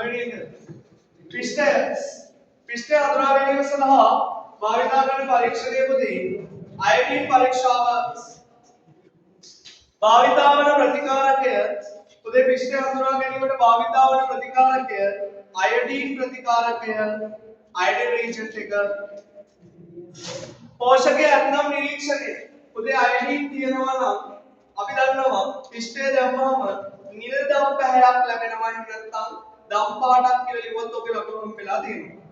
පළවෙනි එක පිෂ්ඨය හඳුනා ගැනීම සඳහා භාවිතා කරන පරීක්ෂණයකදී අයඩින් පරීක්ෂාව භාවිතා වන ප්‍රතිකාරකය පුදේ පිෂ්ඨය හඳුනා ගැනීමට භාවිතා වන ප්‍රතිකාරකය අයඩින් ප්‍රතිකාරකය අයඩින් රීජන්ට් එක පෝෂකයේ අත්නම් නිරීක්ෂණය පුදේ අයඩින් තියෙනවා නම් අපි දන්නවා පිෂ්ඨය දැම්මම නිල් දම් පැහැයක් ලැබෙනවා නැත්නම් දම් පාටක් කියලා ලිව්වොත් ඔගේ ලකුණු වෙලා තියෙනවා.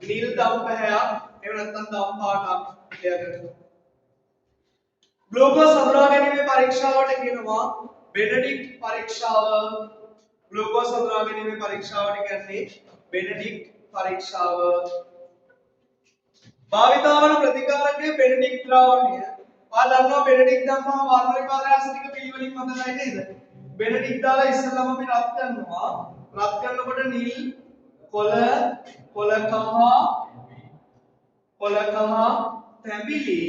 නිල් දම් පැහැයක් එහෙම නැත්නම් දම් පාටක් ලියගන්න. ග්ලූකෝස් හඳුනා ගැනීමේ පරීක්ෂාවට කියනවා බෙනඩික්ට් පරීක්ෂාව. ග්ලූකෝස් හඳුනා ගැනීමේ පරීක්ෂාවට කියන්නේ බෙනඩික්ට් පරීක්ෂාව. භාවිතා වන ප්‍රතිකාරකයේ බෙනඩික්ට් ද්‍රාවණය. ඔයාලා දන්නවා බෙනඩික්ට් දැම්මම වර්ණ විපර්යාස ටික පිළිවෙලින් මතකයි නේද? බෙනඩික්ට් දාලා ඉස්සෙල්ලාම අපි රත් කරනවා. රත් කරනකොට නිල් කොළ කහ තැඹිලි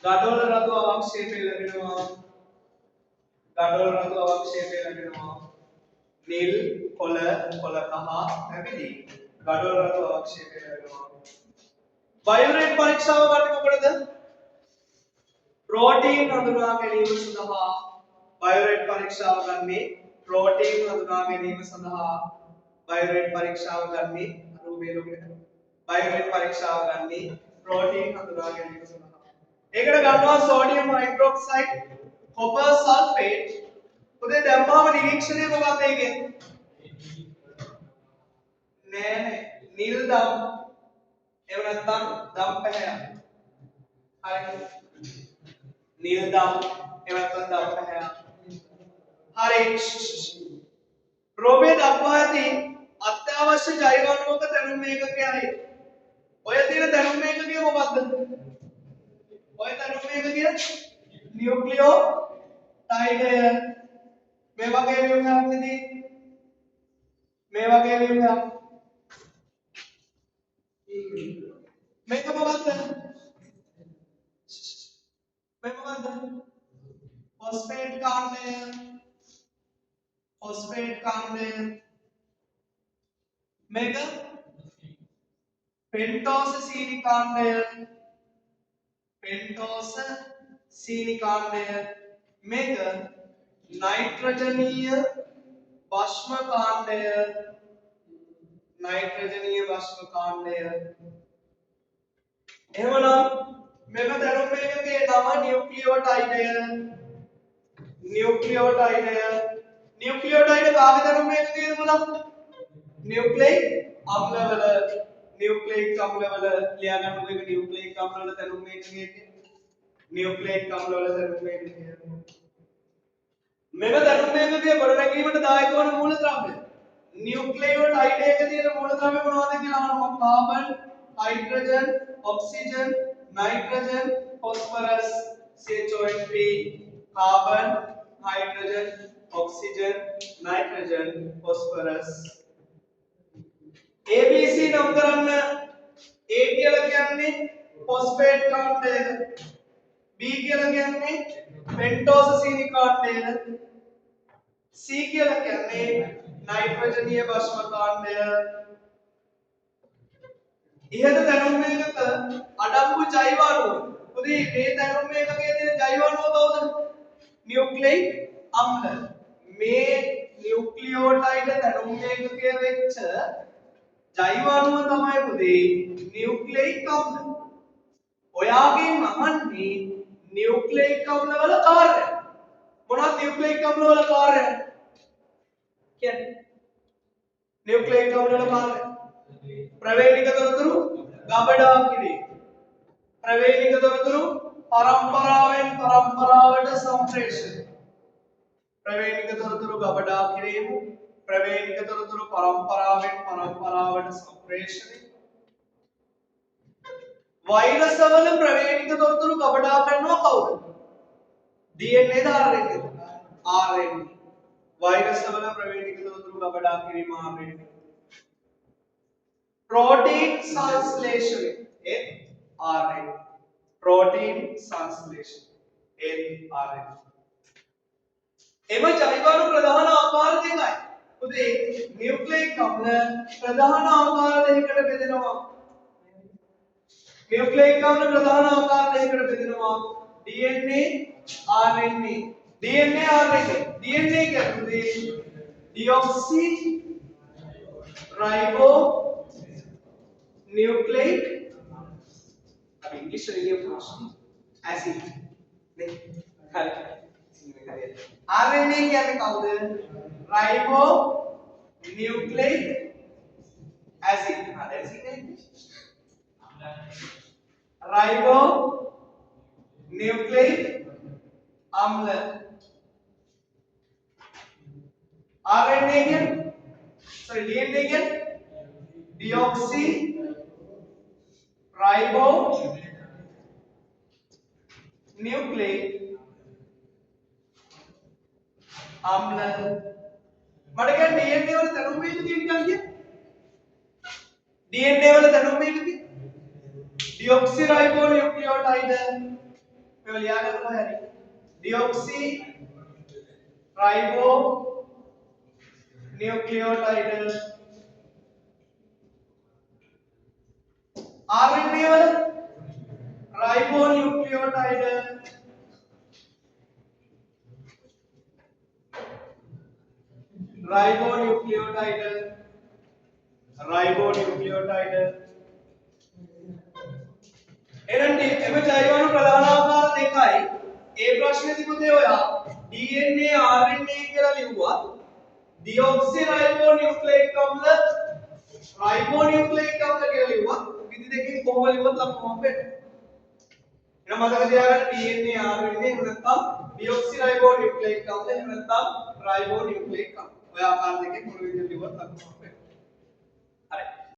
ගඩොල් රතු අවක්ෂේපය ලැබෙනවා. ගඩොල් රතු අවක්ෂේපය ලැබෙනවා. නිල් කොළ කහ තැඹිලි ගඩොල් රතු අවක්ෂේපය ලැබෙනවා. බයෝරේට් පරීක්ෂාව ගන්න කොහොමද? ප්‍රෝටීන් හඳුනා ගැනීම සඳහා බයෝරේට් පරීක්ෂාව ගන්නේ ප්‍රෝටීන් හඳුනා ගැනීම සඳහා බයෝරේට් පරීක්ෂාව ගන්නේ රූපේ ලෝකෙට බයෝරේට් පරීක්ෂාව ගන්නේ ප්‍රෝටීන් හඳුනා ගැනීම සඳහා. ඒකට ගන්නවා සෝඩියම් හයිඩ්‍රොක්සයිඩ් කොපර් සල්ෆේට්. උදේ දැම්මම නිරීක්ෂණය මොකක්ද ඒකේ? නෑ නිල් දම් එහෙම නැත්නම් දම් පැහැයක්. හරි. නිල් දම් එහෙම නැත්නම් දම් පැහැයක්. හරි. රෝබේ දක්වා ඇති අත්‍යවශ්‍ය ජෛව අණුවක දැනුම් ඒකකයයි. ඔය තියෙන දැනුම් ඒකකය මොකක්ද? ඔය දැනුම් ඒකකය නියුක්ලියෝටයිඩය. මේ වගේ ව්‍යුහයක් නෙදී. මේ වගේ ව්‍යුහයක්. මේක මොකක්ද? මේ මොකක්ද? ફોස්ફેટ කාණ්ඩය. ફોસ્ફેટ කාණ්ඩය. මේක පෙන්ටෝස සීනි කාණ්ඩය. පෙන්ටෝස සීනි කාණ්ඩය. මේක නයිට්‍රජනීය භස්ම කාණ්ඩය. නයිට්‍රජනීය භස්ම කාණ්ඩය. එහෙමනම් මෙම දැනුම් ඒකකයේ නම නියුක්ලියෝටයිඩය. නියුක්ලියෝටයිඩය. නියුක්ලියෝටයිඩ කාගේ දැනුම් ඒකකයේද බලන්න? නියුක්ලියික් අම්ලවල. නියුක්ලියික් අම්ලවල ලියා ගන්නකො එක නියුක්ලියික් අම්ලවල දැනුම් ඒකකයේ. නියුක්ලියික් අම්ලවල දැනුම් ඒකකය. මෙම දැනුම් ඒකකයේ ගොඩනැගීමට දායක වන මූලද්‍රව්‍ය. නියුක්ලියෝටයිඩ එකේ තියෙන මූලද්‍රව්‍ය මොනවද කියලා අහනවා. Carbon, hydrogen, oxygen, nitrogen, phosphorus, CHONP, carbon, hydrogen, oxygen, nitrogen, phosphorus. ABC නම් කරන්න. A කියලා කියන්නේ phosphate කාණ්ඩය. B කියලා කියන්නේ pentose සීනි කාණ්ඩය. C කියලා කියන්නේ නයිට්‍රජනීය භස්ම කාණ්ඩය. ඉහත දැනුම් ඒකක අඩංගු ජෛව අණුව. පුදී මේ දැනුම් ඒකකයේ තියෙන ජෛව අණුව කවුද? නියුක්ලියික් අම්ල. මේ නියුක්ලියෝටයිඩ දැනුම් ඒකකයේ වෙච්ච ජෛව අණුව තමයි පුදී නියුක්ලියික් අම්ල. ඔයාගෙන් අහන්නේ නියුක්ලියික් අම්ල වල කාර්යය. මොනවද නියුක්ලියික් අම්ල වල කාර්යය? කියන්නේ නියුක්ලියික් අම්ල වල කාර්යය ප්‍රවේණික තොරතුරු ගබඩා කිරීම. ප්‍රවේණික තොරතුරු පරම්පරාවෙන් පරම්පරාවට සම්ප්‍රේෂණය. ප්‍රවේණික තොරතුරු ගබඩා කිරීම. ප්‍රවේණික තොරතුරු පරම්පරාවෙන් පරම්පරාවට සම්ප්‍රේෂණය. වෛරස් වල ප්‍රවේණික තොරතුරු ගබඩා කරනවා කවුද? DNA ද RNA ද? RNA. වෛරස් වල ප්‍රවේණික තොරතුරු ගබඩා කිරීම RNA. protein translation RNA. protein translation RNA. එම ජෛව අණු ප්‍රධාන ආකාර දෙකයි. පුතේ නියුක්ලියික් අම්ල ප්‍රධාන ආකාර දෙකකට බෙදෙනවා. නියුක්ලියික් අම්ල ප්‍රධාන ආකාර දෙකකට බෙදෙනවා. DNA RNA. DNA RNA. DNA කියන්නේ deoxy ribo nucleic अब इंग्लिश रीडियो प्रश्न ऐसी नहीं हर RNA क्या निकालते हैं राइबो न्यूक्लिक एसिड हाँ एसिड है राइबो न्यूक्लिक अम्ल RNA क्या सॉरी DNA क्या डिऑक्सी राइबो न्यूक्लिक अम्ल මට කියන්නේ DNA වල තනුව මේක කියන කලිය DNA වල තනුව මේක කියන ඩිऑक्सी राइबो न्यूक्लियोटाइड මේක ලියා ගන්නවා හැරි ඩිऑक्सी राइबो न्यूक्लियोटाइड RNA वल राइबो न्यूक्लियोटाइड राइबोन्यूक्लियोटाइड එනන්ටි එම ජෛවණු ප්‍රධාන ආකාර දෙකයි ඒ ප්‍රශ්නේදී පුතේ ඔයා DNA RNA කියලා ලිව්වා ඩිऑक्सी राइबोन्यूक्लिक අම්ල राइबोन्यूक्लिक අම්ල කියලා ලිව්වා විදි දෙකෙන් කොහොම ලිව්වත් ලකුණක් වෙන්න එහෙනම් මතක තියාගන්න DNA RNA එහෙම නැත්නම් ඩිऑक्सी राइबोन्यूक्लिक අම්ල එහෙම නැත්නම් राइबोन्यूक्लिक අම්ල ඔය ආකාර දෙකෙන් මොන විදිහට ලිව්වත් ලකුණක්